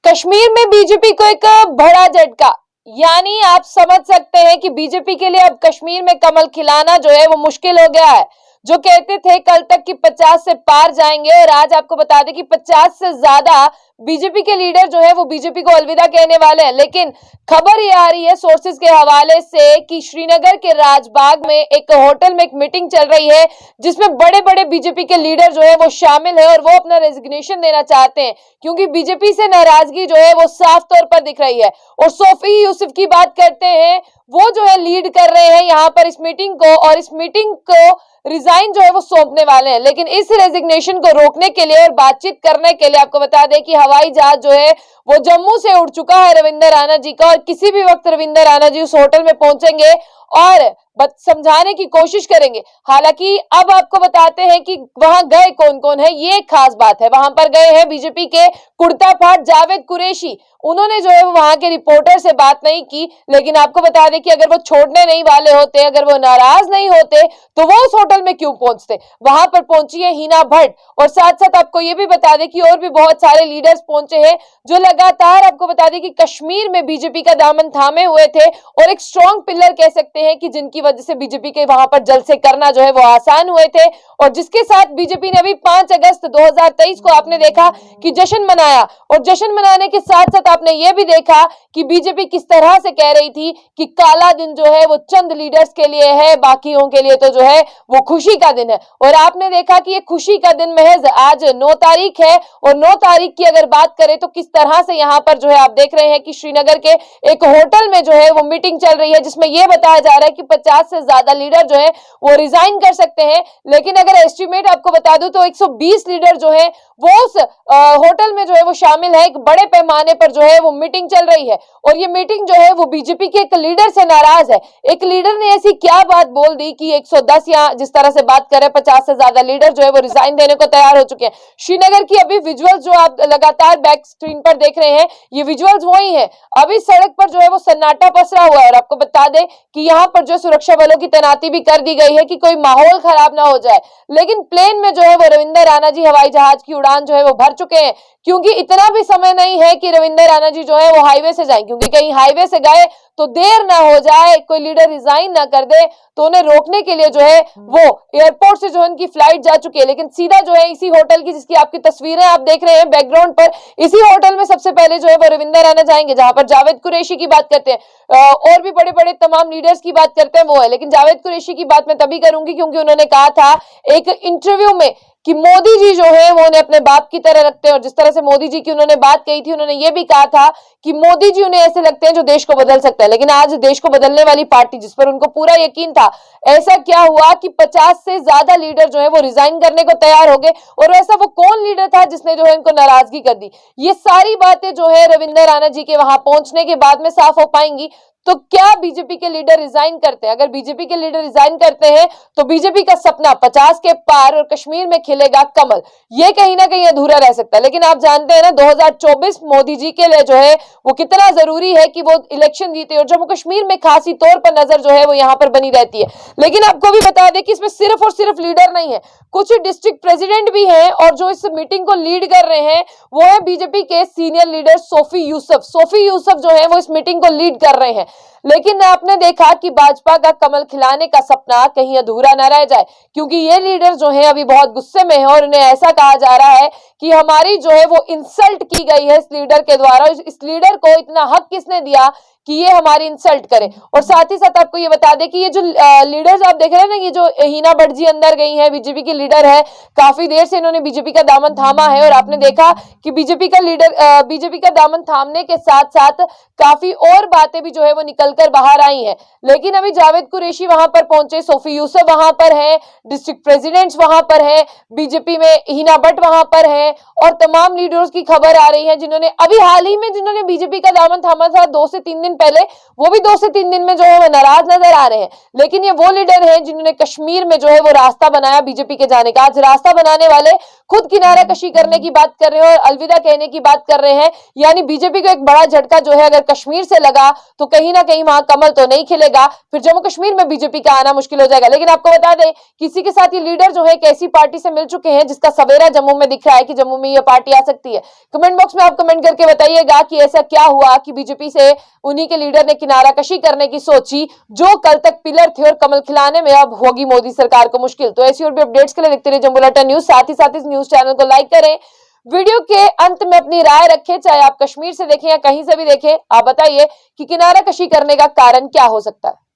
कश्मीर में बीजेपी को एक बड़ा झटका, यानी आप समझ सकते हैं कि बीजेपी के लिए अब कश्मीर में कमल खिलाना जो है वो मुश्किल हो गया है। जो कहते थे कल तक कि 50 से पार जाएंगे, और आज आपको बता दें कि 50 से ज्यादा बीजेपी के लीडर जो है वो बीजेपी को अलविदा कहने वाले हैं। लेकिन खबर ये आ रही है सोर्सेज के हवाले से कि श्रीनगर के राजबाग में एक होटल में एक मीटिंग चल रही है, जिसमें बड़े बड़े बीजेपी के लीडर जो है वो शामिल है और वो अपना रेजिग्नेशन देना चाहते हैं, क्योंकि बीजेपी से नाराजगी जो है वो साफ तौर पर दिख रही है। और सोफी यूसुफ की बात करते हैं, वो जो है लीड कर रहे हैं यहाँ पर इस मीटिंग को, और इस मीटिंग को रिजाइन जो है वो सौंपने वाले हैं। लेकिन इस रेजिग्नेशन को रोकने के लिए और बातचीत करने के लिए आपको बता दें कि हवाई जहाज जो है वो जम्मू से उड़ चुका है रविंदर राणा जी का, और किसी भी वक्त रविंदर राणा जी उस होटल में पहुंचेंगे और समझाने की कोशिश करेंगे। हालांकि अब आपको बताते हैं कि वहां गए कौन कौन है, ये एक खास बात है। वहां पर गए हैं बीजेपी के कुर्ता फाट जावेद कुरैशी। उन्होंने जो है वहां के रिपोर्टर से बात नहीं की, लेकिन आपको बता दें कि अगर वो छोड़ने नहीं वाले होते, अगर वो नाराज नहीं होते, तो वो उस होटल में क्यों पहुंचते। वहां पर पहुंची है हिना भट्ट, और साथ साथ आपको ये भी बता दें कि और भी बहुत सारे लीडर्स पहुंचे हैं जो लगातार आपको बता दें कि कश्मीर में बीजेपी का दामन थामे हुए थे, और एक स्ट्रॉन्ग पिलर कह सकते हैं कि जिनकी वजह से बीजेपी के वहां पर जलसे करना जो है वो आसान हुए थे। और जिसके साथ बीजेपी ने अभी 5 अगस्त 2023 को आपने देखा कि जश्न मनाया, और जश्न मनाने के साथ साथ आपने ये भी देखा कि बीजेपी किस तरह से कह रही थी कि काला दिन जो है वो चंद लीडर्स के लिए है, बाकियों के लिए तो जो है वो खुशी का दिन है। और आपने देखा कि ये खुशी का दिन महज आज 9 तारीख है, और 9 तारीख की अगर बात करें तो किस तरह से यहाँ पर जो है आप देख रहे हैं कि श्रीनगर के एक होटल में जो है वो मीटिंग चल रही है, जिसमें यह बताया जा रहा है कि 50 से ज्यादा लीडर जो है वो रिजाइन कर सकते हैं। लेकिन अगर एस्टिमेट आपको बता दूं तो 120 लीडर जो है वो उस होटल में जो है वो शामिल है। एक बड़े पैमाने पर जो है वो मीटिंग चल रही है, और ये मीटिंग जो है वो बीजेपी के एक लीडर से नाराज है। एक लीडर ने ऐसी क्या बात बोल दी कि 110 या जिस तरह से बात करें 50 से ज्यादा लीडर जो है वो रिजाइन देने को तैयार हो चुके हैं। श्रीनगर की अभी विजुअल्स जो आप लगातार बैक स्क्रीन पर देख रहे हैं, ये विजुअल्स वही है। अभी सड़क पर जो है वो सन्नाटा पसरा हुआ है, और आपको बता दें कि यहाँ पर जो सुरक्षा बलों की तैनाती भी कर दी गई है कि कोई माहौल खराब ना हो जाए। लेकिन प्लेन में जो है वो रविंदर राणा जी हवाई जहाज की उड़ान जो है वो भर चुके हैं, क्योंकि इतना भी समय नहीं है कि रविंदर राणा जी जो है वो हाईवे से जाएं, क्योंकि कहीं हाईवे से गए तो देर ना हो जाए, कोई लीडर रिजाइन ना कर दे, तो उन्हें रोकने के लिए जो है वो एयरपोर्ट से जो है उनकी फ्लाइट जा चुकी है। लेकिन सीधा जो है इसी होटल की, जिसकी आपकी तस्वीरें आप देख रहे हैं बैकग्राउंड पर, इसी होटल में सबसे पहले जो है वो रविंदर राणा जाएंगे, जहां पर जावेद कुरैशी की बात करते हैं और भी बड़े बड़े तमाम लीडर्स की बात करते हैं वो है। लेकिन जावेद कुरैशी की बात मैं तभी करूंगी क्योंकि उन्होंने कहा था एक इंटरव्यू में कि मोदी जी जो है वो उन्हें अपने बाप की तरह रखते हैं, और जिस तरह से मोदी जी की उन्होंने बात कही थी, उन्होंने ये भी कहा था कि मोदी जी उन्हें ऐसे लगते हैं जो देश को बदल सकता है। लेकिन आज देश को बदलने वाली पार्टी, जिस पर उनको पूरा यकीन था, ऐसा क्या हुआ कि 50 से ज्यादा लीडर जो है वो रिजाइन करने को तैयार हो गए। और ऐसा वो कौन लीडर था जिसने जो है इनको नाराजगी कर दी। ये सारी बातें जो है रविंदर राणा जी के वहां पहुंचने के बाद में साफ हो पाएंगी। तो क्या बीजेपी के लीडर रिजाइन करते हैं? अगर बीजेपी के लीडर रिजाइन करते हैं तो बीजेपी का सपना 50 के पार और कश्मीर में खिलेगा कमल, ये कहीं ना कहीं अधूरा रह सकता है। लेकिन आप जानते हैं ना 2024 मोदी जी के लिए जो है वो कितना जरूरी है कि वो इलेक्शन जीते, और जम्मू कश्मीर में खासी तौर पर नजर जो है वो यहाँ पर बनी रहती है। लेकिन आपको भी बता दें कि इसमें सिर्फ और सिर्फ लीडर नहीं है, कुछ डिस्ट्रिक्ट प्रेसिडेंट भी हैं, और जो इस मीटिंग को लीड कर रहे हैं वो है बीजेपी के senior leader Sophie Yusuf. Sophie Yusuf जो है वो इस मीटिंग को लीड कर रहे हैं। लेकिन आपने देखा कि भाजपा का कमल खिलाने का सपना कहीं अधूरा न रह जाए, क्योंकि ये लीडर जो है अभी बहुत गुस्से में है, और उन्हें ऐसा कहा जा रहा है कि हमारी जो है वो इंसल्ट की गई है इस लीडर के द्वारा। इस लीडर को इतना हक किसने दिया कि ये हमारी इंसल्ट करे। और साथ ही साथ आपको ये बता दें कि ये जो लीडर्स आप देख रहे हैं ना, ये जो हिना भट्ट जी अंदर गई हैं, बीजेपी की लीडर है, काफी देर से इन्होंने बीजेपी का दामन थामा है, और आपने देखा कि बीजेपी का लीडर बीजेपी का दामन थामने के साथ साथ काफी और बातें भी जो है वो निकलकर बाहर आई हैं। लेकिन अभी जावेद कुरैशी वहां पर पहुंचे, सोफी यूसुफ वहां पर है, डिस्ट्रिक्ट प्रेसिडेंट्स वहां पर है, बीजेपी में हिना भट्ट वहां पर है, और तमाम लीडर्स की खबर आ रही है जिन्होंने अभी हाल ही में जिन्होंने बीजेपी का दामन थामा था 2 से 3 दिन पहले, वो भी 2 से 3 दिन में जो है वो नाराज नजर आ रहे हैं। लेकिन ये वो लीडर हैं जिन्होंने कश्मीर में जो है वो रास्ता बनाया बीजेपी के जाने का। आज रास्ता बनाने वाले खुद किनारा कशी करने की बात कर रहे हैं और अलविदा कहने की बात कर रहे हैं। यानी बीजेपी को एक बड़ा झटका जो है अगर कश्मीर से लगा तो कहीं ना कहीं वहां कमल तो नहीं खिलेगा, फिर जम्मू कश्मीर में बीजेपी का आना मुश्किल हो जाएगा। लेकिन आपको बता दें, किसी के साथ ये लीडर जो है एक ऐसी पार्टी से मिल चुके हैं जिसका सवेरा जम्मू में दिख रहा है कि जम्मू में ये पार्टी आ सकती है। कमेंट बॉक्स में आप कमेंट करके बताइएगा कि ऐसा क्या हुआ कि बीजेपी से उन्हीं के लीडर ने किनाराकशी करने की सोची, जो कल तक पिलर थे, और कमल खिलाने में अब होगी मोदी सरकार को मुश्किल। तो ऐसी और भी अपडेट्स के लिए देखते रहिए जम्मू बुलेटिन न्यूज। साथ ही साथ इस न्यूज चैनल को लाइक करें, वीडियो के अंत में अपनी राय रखें, चाहे आप कश्मीर से देखें या कहीं से भी देखें। आप बताइए कि किनाराकशी करने का कारण क्या हो सकता है।